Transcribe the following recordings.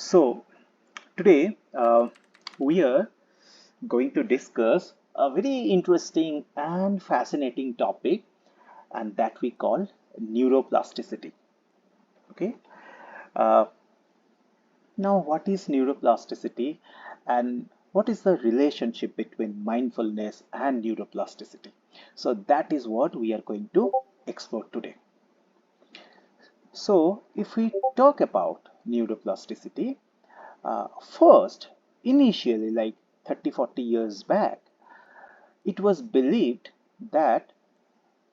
So, today we are going to discuss a very interesting and fascinating topic, and that we call neuroplasticity. Okay, uh, now what is neuroplasticity and what is the relationship between mindfulness and neuroplasticity? So, that is what we are going to explore today. So, if we talk about neuroplasticity, first, initially, like 30, 40 years back, it was believed that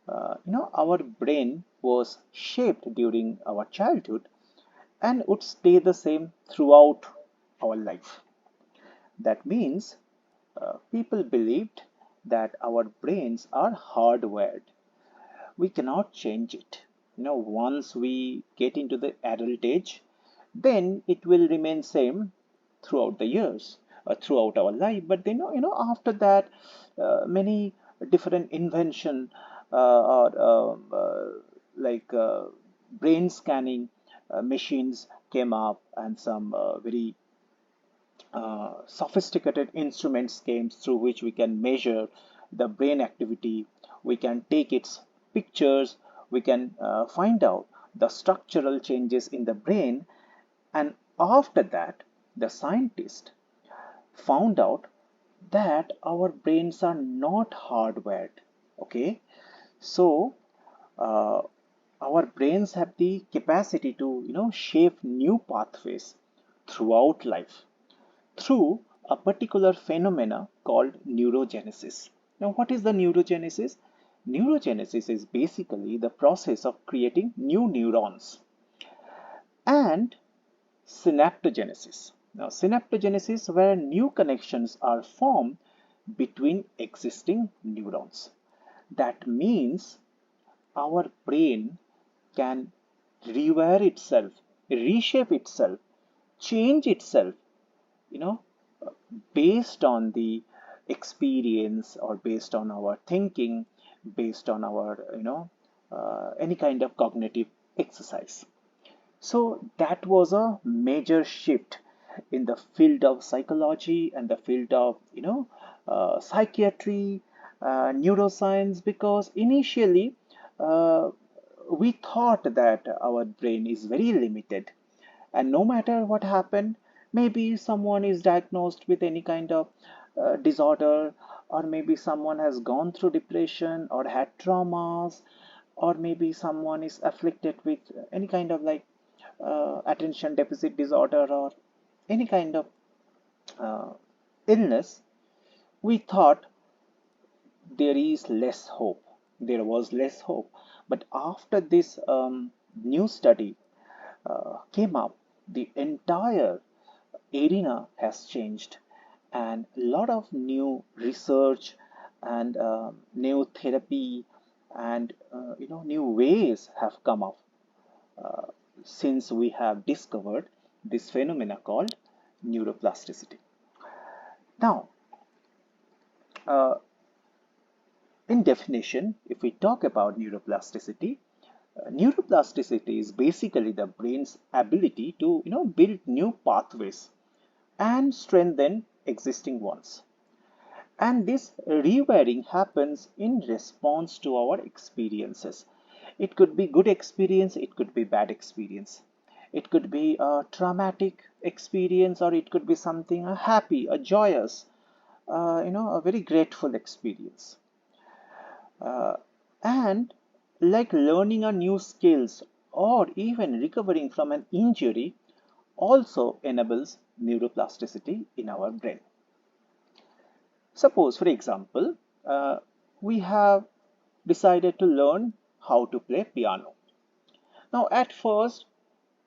our brain was shaped during our childhood and would stay the same throughout our life. That means people believed that our brains are hardwired. We cannot change it. Once we get into the adult age, then it will remain same throughout the years, throughout our life. But then, after that, many different invention or like brain scanning machines came up, and some very sophisticated instruments came through which we can measure the brain activity. We can take its pictures. We can find out the structural changes in the brain. And after that, the scientist found out that our brains are not hardwired. Okay, so uh, our brains have the capacity to shape new pathways throughout life through a particular phenomena called neurogenesis. Now, what is the neurogenesis? Neurogenesis is basically the process of creating new neurons, and synaptogenesis. Now, synaptogenesis where new connections are formed between existing neurons. That means our brain can rewire itself, reshape itself, change itself, you know, based on the experience or based on our thinking, based on our, any kind of cognitive exercise. So that was a major shift in the field of psychology and the field of psychiatry, neuroscience, because initially uh, we thought that our brain is very limited, and no matter what happened, maybe someone is diagnosed with any kind of disorder, or maybe someone has gone through depression or had traumas, or maybe someone is afflicted with any kind of like attention deficit disorder or any kind of uh, illness. We thought there is less hope. There was less hope. But after this new study came up, the entire arena has changed, and a lot of new research and new therapy and new ways have come up since we have discovered this phenomena called neuroplasticity. Now, uh, in definition, if we talk about neuroplasticity, neuroplasticity is basically the brain's ability to build new pathways and strengthen existing ones. And this rewiring happens in response to our experiences. It could be good experience, it could be bad experience. It could be a traumatic experience, or it could be something a happy, a joyous, a very grateful experience. Uh, and like learning a new skills or even recovering from an injury also enables neuroplasticity in our brain. Suppose, for example, we have decided to learn how to play piano. Now, at first,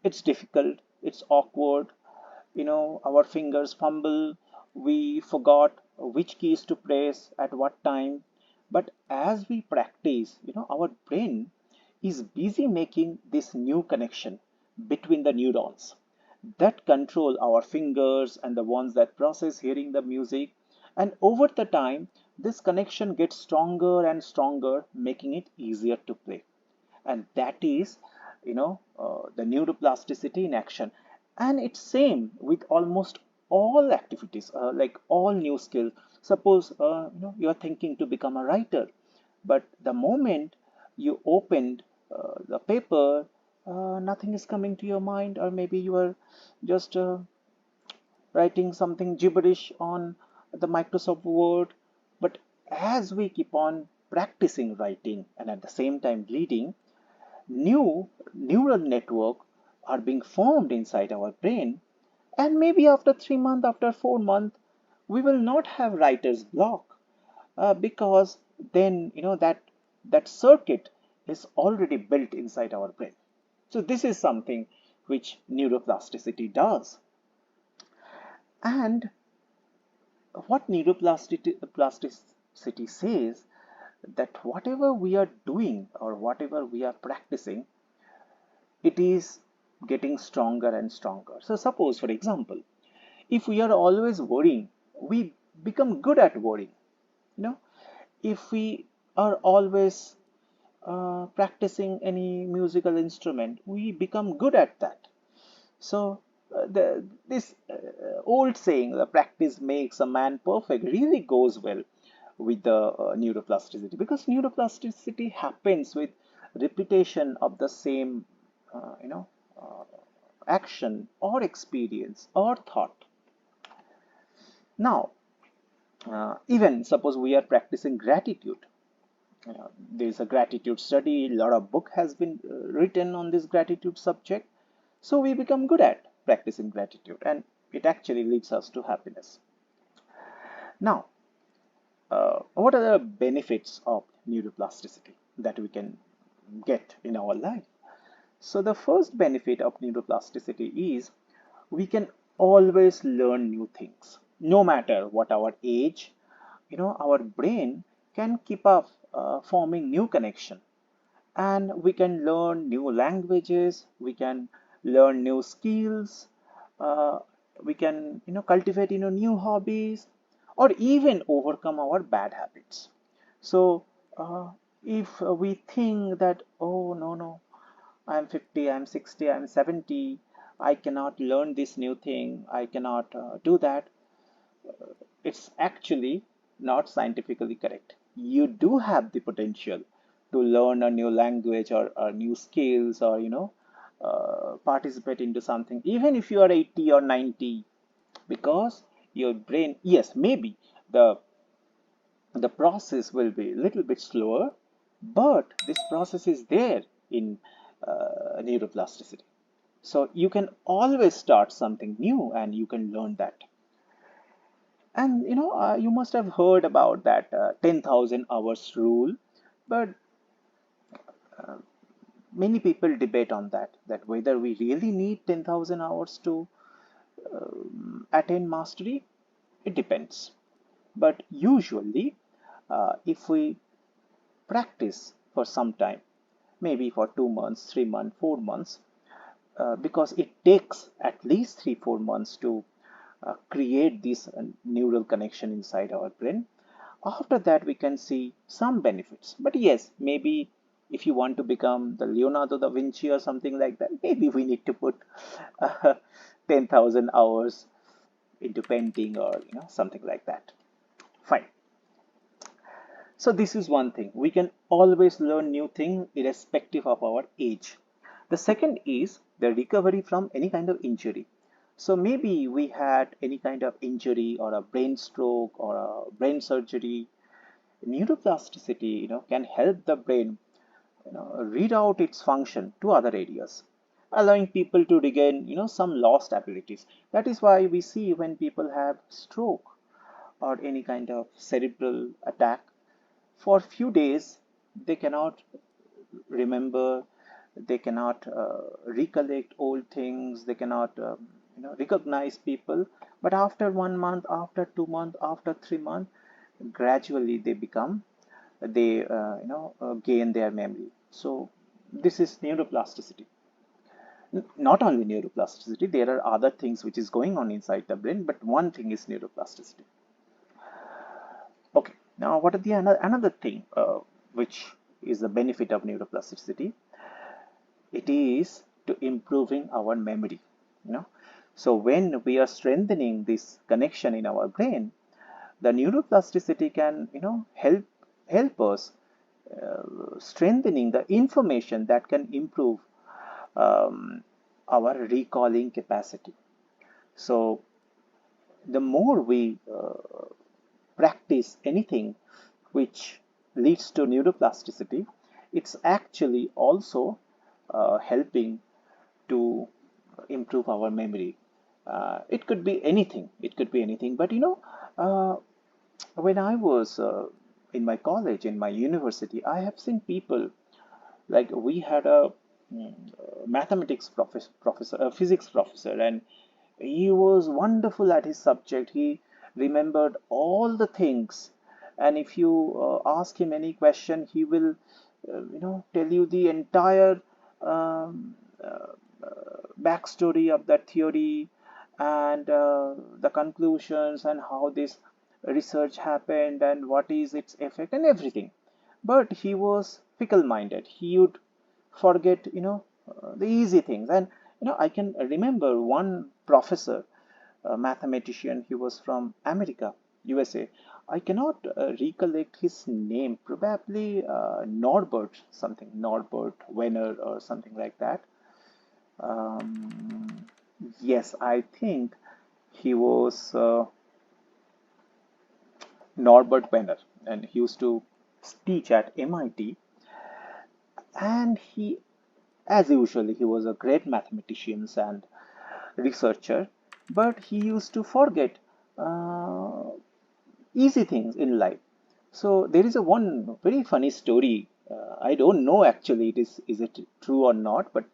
it's difficult, it's awkward, our fingers fumble, we forgot which keys to press at what time. But as we practice, our brain is busy making this new connection between the neurons that control our fingers and the ones that process hearing the music. And over the time, this connection gets stronger and stronger, making it easier to play. And that is the neuroplasticity in action. And it's same with almost all activities, like all new skills. Suppose you are thinking to become a writer, but the moment you opened the paper, nothing is coming to your mind, or maybe you are just writing something gibberish on the Microsoft Word. But as we keep on practicing writing and at the same time reading, new neural networks are being formed inside our brain, and maybe after 3 months, after 4 months, we will not have writer's block, because then that circuit is already built inside our brain. So this is something which neuroplasticity does. And what neuroplasticity says, that whatever we are doing or whatever we are practicing, it is getting stronger and stronger. So suppose, for example, if we are always worrying, we become good at worrying. You know, if we are always practicing any musical instrument, we become good at that. So this old saying, the practice makes a man perfect, really goes well with the neuroplasticity, because neuroplasticity happens with repetition of the same uh, you know uh, action or experience or thought. Now, even suppose we are practicing gratitude. There is a gratitude study, a lot of book has been written on this gratitude subject. So we become good at practicing gratitude, and it actually leads us to happiness. Now, what are the benefits of neuroplasticity that we can get in our life? So the first benefit of neuroplasticity is we can always learn new things, no matter what our age. Our brain can keep up forming new connection, and we can learn new languages, we can learn new skills, uh, we can cultivate new hobbies, or even overcome our bad habits. So if we think that, oh, no, no, I'm 50, I'm 60, I'm 70, I cannot learn this new thing, I cannot do that, it's actually not scientifically correct. You do have the potential to learn a new language, or new skills, or participate into something, even if you are 80 or 90, because your brain, yes, maybe the process will be a little bit slower, but this process is there in neuroplasticity. So you can always start something new and you can learn that. And you must have heard about that 10,000 hours rule, but many people debate on that whether we really need 10,000 hours to attain mastery. It depends. But usually, if we practice for some time, maybe for 2 months, 3 months, 4 months, because it takes at least 3 4 months to create this neural connection inside our brain. After that, we can see some benefits. But yes, maybe if you want to become the Leonardo da Vinci or something like that, maybe we need to put uh, 10,000 hours into painting, or something like that. Fine. So this is one thing. We can always learn new things irrespective of our age. The second is the recovery from any kind of injury. So maybe we had any kind of injury, or a brain stroke, or a brain surgery. Neuroplasticity, can help the brain, reroute its function to other areas, allowing people to regain, some lost abilities. That is why we see when people have stroke or any kind of cerebral attack, for few days they cannot remember, they cannot recollect old things, they cannot recognize people. But after 1 month, after 2 months, after 3 months, gradually they gain their memory. So this is neuroplasticity. Not only neuroplasticity, there are other things which is going on inside the brain, but one thing is neuroplasticity. Okay, now what are the another thing which is the benefit of neuroplasticity? It is to improving our memory. You know, So when we are strengthening this connection in our brain, the neuroplasticity can, help us strengthening the information that can improve um, our recalling capacity. So the more we practice anything which leads to neuroplasticity, it's actually also helping to improve our memory. It could be anything. It could be anything. But uh, when I was in my college, in my university, I have seen people like we had a mathematics professor, a physics professor, and he was wonderful at his subject. He remembered all the things, and if you ask him any question, he will, tell you the entire um, uh, backstory of that theory and the conclusions and how this research happened and what is its effect and everything. But he was fickle minded. He would forget, the easy things. And I can remember one professor, a mathematician. He was from America, USA. I cannot recollect his name. Probably Norbert something, Norbert Wenner or something like that. um, yes, I think he was Norbert Wenner, and he used to teach at MIT. And he, as usually, he was a great mathematician and researcher, but he used to forget uh, easy things in life. So there is a one very funny story. I don't know actually is it true or not, but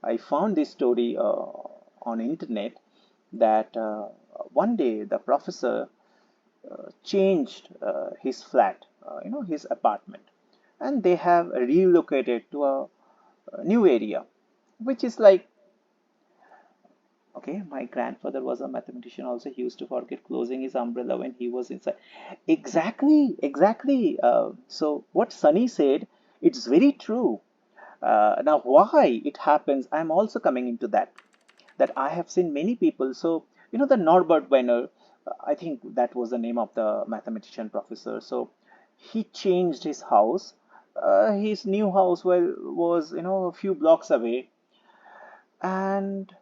I found this story on internet that one day the professor changed his flat, his apartment, and they have relocated to a new area, which is like, okay, my grandfather was a mathematician also. He used to forget closing his umbrella when he was inside. Exactly, exactly. So what Sunny said, it's very true. Now, why it happens, I'm also coming into that. That I have seen many people. So, the Norbert Wenner, I think that was the name of the mathematician professor. So, he changed his house. His new house was, a few blocks away. And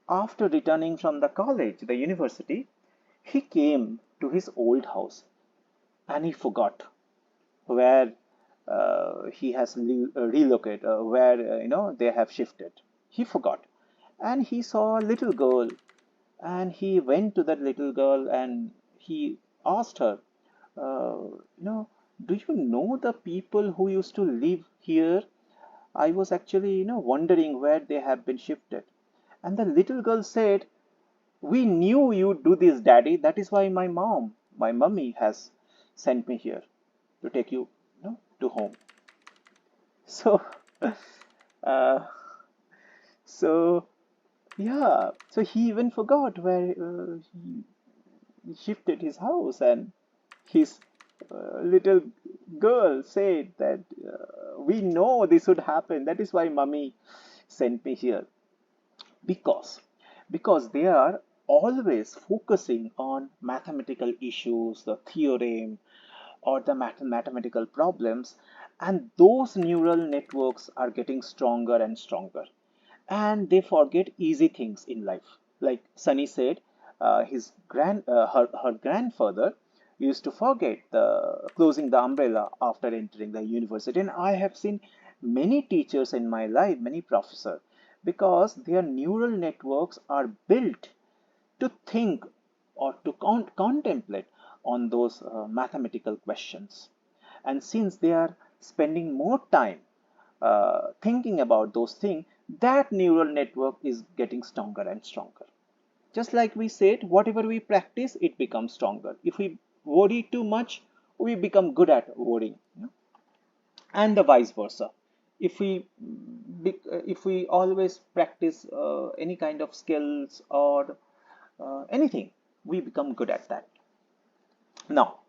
after returning from the college, the university, he came to his old house and he forgot where he has relocated, where they have shifted. He forgot, and he saw a little girl, and he went to that little girl and he asked her, you know, do you know the people who used to live here? I was actually, wondering where they have been shifted. And the little girl said, we knew you'd do this, Daddy. That is why my mummy has sent me here to take you, to home. So, uh, so yeah. So he even forgot where he shifted his house, and his little girl said that we know this would happen. That is why mummy sent me here. Because they are always focusing on mathematical issues, the theorem, or the mathematical problems, and those neural networks are getting stronger and stronger, and they forget easy things in life. Like Sunny said, her grandfather used to forget the closing the umbrella after entering the university. And I have seen many teachers in my life, many professors, because their neural networks are built to think or to contemplate on those mathematical questions. And since they are spending more time thinking about those things, that neural network is getting stronger and stronger. Just like we said, whatever we practice, it becomes stronger. If we worry too much, we become good at worrying, and the vice versa. If we always practice any kind of skills or anything, we become good at that. Now,